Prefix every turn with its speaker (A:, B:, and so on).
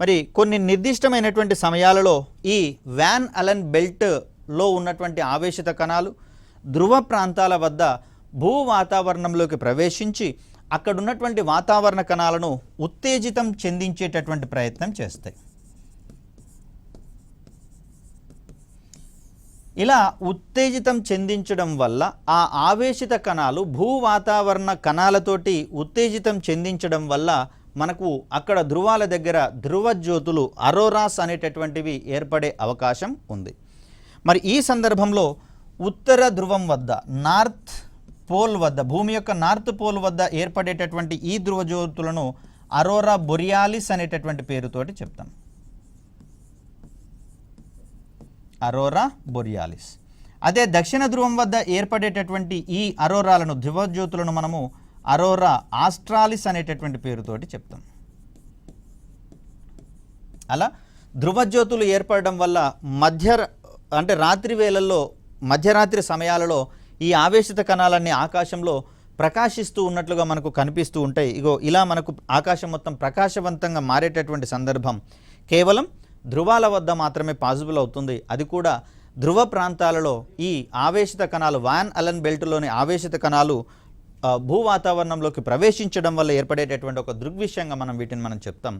A: మరి కొన్ని నిర్దిష్టమైనటువంటి సమయాలలో ఈ వాన్ అలెన్ బెల్ట్లో ఉన్నటువంటి ఆవేశిత కణాలు ధ్రువ ప్రాంతాల వద్ద భూ వాతావరణంలోకి ప్రవేశించి అక్కడ ఉన్నటువంటి వాతావరణ కణాలను ఉత్తేజితం చెందించేటటువంటి ప్రయత్నం చేస్తాయి. ఇలా ఉత్తేజితం చెందించడం వల్ల ఆ ఆవేశిత కణాలు భూ వాతావరణ కణాలతోటి ఉత్తేజితం చెందించడం వల్ల మనకు అక్కడ ధ్రువాల దగ్గర ధ్రువజ్యోతులు అరోరాస్ అనేటటువంటివి ఏర్పడే అవకాశం ఉంది. మరి ఈ సందర్భంలో ఉత్తర ధ్రువం వద్ద నార్త్ పోల్ వద్ద భూమి యొక్క నార్త్ పోల్ వద్ద ఏర్పడేటటువంటి ఈ ధ్రువజ్యోతులను అరోరా బొరియాలిస్ అనేటటువంటి పేరుతోటి చెప్తాం. అరోరా బొరియాలిస్. అదే దక్షిణ ధ్రువం వద్ద ఏర్పడేటటువంటి ఈ అరోరాలను ధ్రువజ్యోతులను మనము అరోరా ఆస్ట్రాలిస్ అనేటటువంటి పేరుతోటి చెప్తాం. అలా ధ్రువజ్యోతులు ఏర్పడడం వల్ల రాత్రి వేళల్లో మధ్యరాత్రి సమయాలలో ఈ ఆవేశిత కణాలన్నీ ఆకాశంలో ప్రకాశిస్తూ ఉన్నట్లుగా మనకు కనిపిస్తూ ఉంటాయి. ఇగో ఇలా మనకు ఆకాశం మొత్తం ప్రకాశవంతంగా మారేటటువంటి సందర్భం కేవలం ధ్రువాల వద్ద మాత్రమే పాసిబుల్ అవుతుంది. అది కూడా ధ్రువ ప్రాంతాలలో ఈ ఆవేశిత కణాలు వాన్ అలెన్ బెల్ట్లోని ఆవేశిత కణాలు భూ వాతావరణంలోకి ప్రవేశించడం వల్ల ఏర్పడేటటువంటి ఒక దృగ్విషయంగా వీటిని మనం చెప్తాం.